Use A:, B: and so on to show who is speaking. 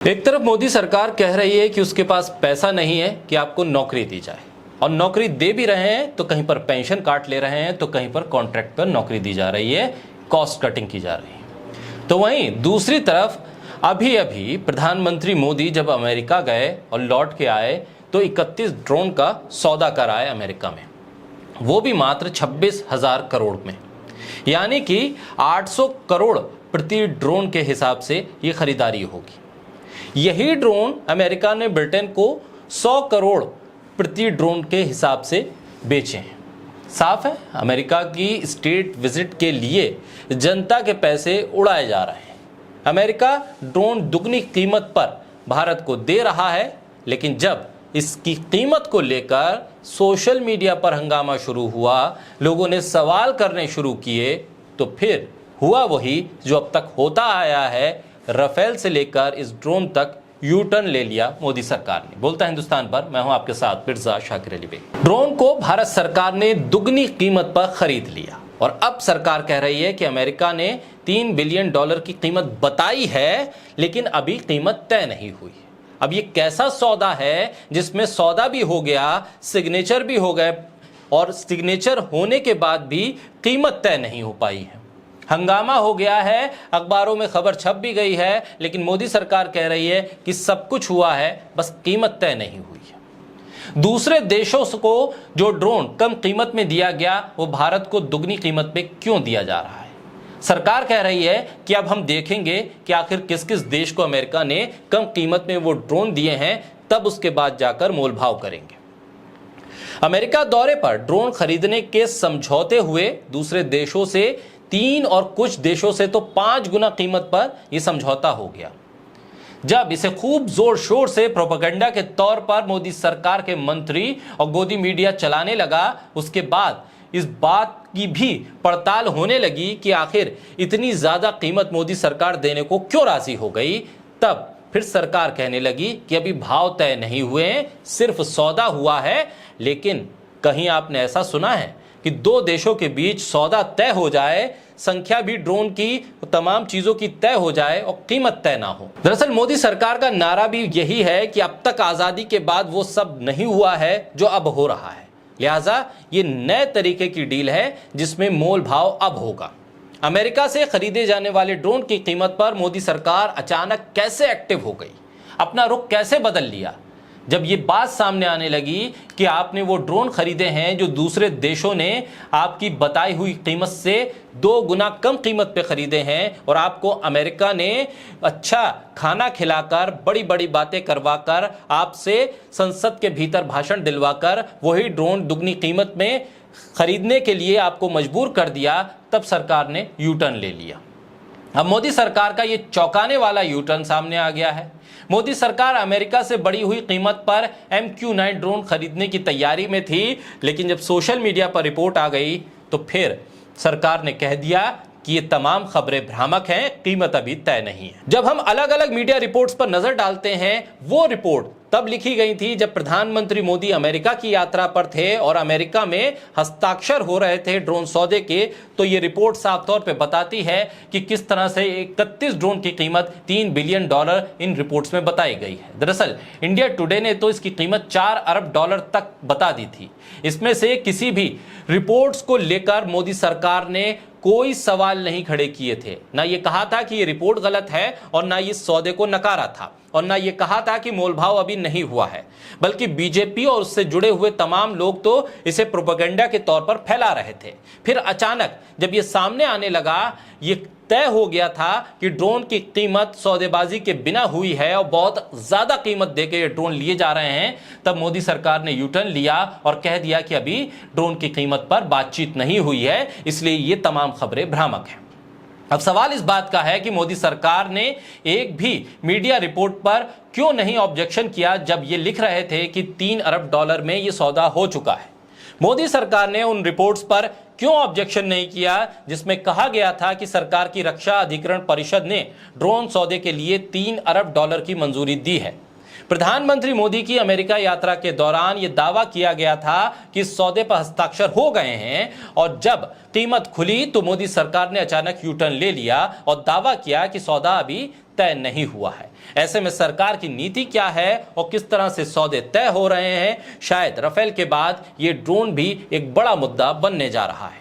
A: एक तरफ मोदी सरकार कह रही है कि उसके पास पैसा नहीं है कि आपको नौकरी दी जाए, और नौकरी दे भी रहे हैं तो कहीं पर पेंशन काट ले रहे हैं, तो कहीं पर कॉन्ट्रैक्ट पर नौकरी दी जा रही है, कॉस्ट कटिंग की जा रही है। तो वहीं दूसरी तरफ अभी प्रधानमंत्री मोदी जब अमेरिका गए और लौट के आए तो 31 ड्रोन का सौदा कराए अमेरिका में, वो भी मात्र 26,000 करोड़ में, यानी कि 800 करोड़ प्रति ड्रोन के हिसाब से ये खरीदारी होगी। यही ड्रोन अमेरिका ने ब्रिटेन को 100 करोड़ प्रति ड्रोन के हिसाब से बेचे हैं। साफ है, अमेरिका की स्टेट विजिट के लिए जनता के पैसे उड़ाए जा रहे हैं। अमेरिका ड्रोन दुगनी कीमत पर भारत को दे रहा है, लेकिन जब इसकी कीमत को लेकर सोशल मीडिया पर हंगामा शुरू हुआ, लोगों ने सवाल करने शुरू किए, तो फिर हुआ वही जो अब तक होता आया है। राफेल से लेकर इस ड्रोन तक यू टर्न ले लिया मोदी सरकार ने। बोलता हिंदुस्तान पर मैं हूं आपके साथ मिर्जा शाकिर अली बेग। ड्रोन को भारत सरकार ने दुगनी कीमत पर खरीद लिया और अब सरकार कह रही है कि अमेरिका ने $3 बिलियन की कीमत बताई है, लेकिन अभी कीमत तय नहीं हुई। अब ये कैसा सौदा है जिसमें सौदा भी हो गया, सिग्नेचर भी हो गए, और सिग्नेचर होने के बाद भी कीमत तय नहीं हो पाई है। हंगामा हो गया है, अखबारों में खबर छप भी गई है, लेकिन मोदी सरकार कह रही है कि सब कुछ हुआ है, बस कीमत तय नहीं हुई है। दूसरे देशों को जो ड्रोन कम कीमत में दिया गया, वो भारत को दुगनी कीमत में क्यों दिया जा रहा है? सरकार कह रही है कि अब हम देखेंगे कि आखिर किस किस देश को अमेरिका ने कम कीमत में वो ड्रोन दिए हैं, तब उसके बाद जाकर मोलभाव करेंगे। अमेरिका दौरे पर ड्रोन खरीदने के समझौते हुए दूसरे देशों से 3 और कुछ देशों से तो 5 गुना कीमत पर यह समझौता हो गया। जब इसे खूब जोर शोर से प्रोपेगेंडा के तौर पर मोदी सरकार के मंत्री और गोदी मीडिया चलाने लगा, उसके बाद इस बात की भी पड़ताल होने लगी कि आखिर इतनी ज्यादा कीमत मोदी सरकार देने को क्यों राजी हो गई। तब फिर सरकार कहने लगी कि अभी भाव तय नहीं हुए हैं, सिर्फ सौदा हुआ है। लेकिन कहीं आपने ऐसा सुना है कि दो देशों के बीच सौदा तय हो जाए, संख्या भी ड्रोन की, तमाम चीजों की तय हो जाए और कीमत तय ना हो? दरअसल मोदी सरकार का नारा भी यही है कि अब तक आजादी के बाद वो सब नहीं हुआ है जो अब हो रहा है, लिहाजा ये नए तरीके की डील है जिसमें मोल भाव अब होगा। अमेरिका से खरीदे जाने वाले ड्रोन की कीमत पर मोदी सरकार अचानक कैसे एक्टिव हो गई, अपना रुख कैसे बदल लिया? जब ये बात सामने आने लगी कि आपने वो ड्रोन खरीदे हैं जो दूसरे देशों ने आपकी बताई हुई कीमत से 2 गुना कम कीमत पे खरीदे हैं, और आपको अमेरिका ने अच्छा खाना खिलाकर, बड़ी बड़ी बातें करवाकर, आपसे संसद के भीतर भाषण दिलवाकर वही ड्रोन दुगनी कीमत में खरीदने के लिए आपको मजबूर कर दिया, तब सरकार ने यू टर्न ले लिया। अब मोदी सरकार का ये चौंकाने वाला यू टर्न सामने आ गया है। मोदी सरकार अमेरिका से बढ़ी हुई कीमत पर MQ-9 ड्रोन खरीदने की तैयारी में थी, लेकिन जब सोशल मीडिया पर रिपोर्ट आ गई तो फिर सरकार ने कह दिया कि ये तमाम खबरें भ्रामक हैं, कीमत अभी तय नहीं है। जब हम अलग अलग मीडिया रिपोर्ट्स पर नजर डालते हैं, वो रिपोर्ट तब लिखी गई थी जब प्रधानमंत्री मोदी अमेरिका की यात्रा पर थे और अमेरिका में हस्ताक्षर हो रहे थे ड्रोन सौदे के। तो ये रिपोर्ट साफ तौर पे बताती है कि किस तरह से 31 ड्रोन की कीमत $3 बिलियन इन रिपोर्ट्स में बताई गई है। दरअसल इंडिया टुडे ने तो इसकी कीमत $4 अरब तक बता दी थी। इसमें से किसी भी रिपोर्ट्स को लेकर मोदी सरकार ने कोई सवाल नहीं खड़े किए थे, ना ये कहा था कि ये रिपोर्ट गलत है, और ना ये सौदे को नकारा था, और ना ये कहा था कि मोलभाव अभी नहीं हुआ है, बल्कि बीजेपी और उससे जुड़े हुए तमाम लोग तो इसे प्रोपेगेंडा के तौर पर फैला रहे थे। फिर अचानक जब ये सामने आने लगा, ये तय हो गया था कि ड्रोन की कीमत सौदेबाजी के बिना हुई है और बहुत ज्यादा कीमत देकर ये ड्रोन लिए जा रहे हैं, तब मोदी सरकार ने यू टर्न लिया और कह दिया कि अभी ड्रोन की कीमत पर बातचीत नहीं हुई है, इसलिए ये तमाम खबरें भ्रामक हैं। अब सवाल इस बात का है कि मोदी सरकार ने एक भी मीडिया रिपोर्ट पर क्यों नहीं ऑब्जेक्शन किया जब ये लिख रहे थे कि $3 अरब में ये सौदा हो चुका है। मोदी सरकार ने उन रिपोर्ट्स पर क्यों ऑब्जेक्शन नहीं किया जिसमें कहा गया था कि सरकार की रक्षा अधिग्रहण परिषद ने ड्रोन सौदे के लिए $3 अरब की मंजूरी दी है। प्रधानमंत्री मोदी की अमेरिका यात्रा के दौरान यह दावा किया गया था कि इस सौदे पर हस्ताक्षर हो गए हैं और जब कीमत खुली तो मोदी सरकार ने अचानक यू टर्न ले लिया और दावा किया कि सौदा अभी तय नहीं हुआ है। ऐसे में सरकार की नीति क्या है और किस तरह से सौदे तय हो रहे हैं, शायद राफेल के बाद ये ड्रोन भी एक बड़ा मुद्दा बनने जा रहा है।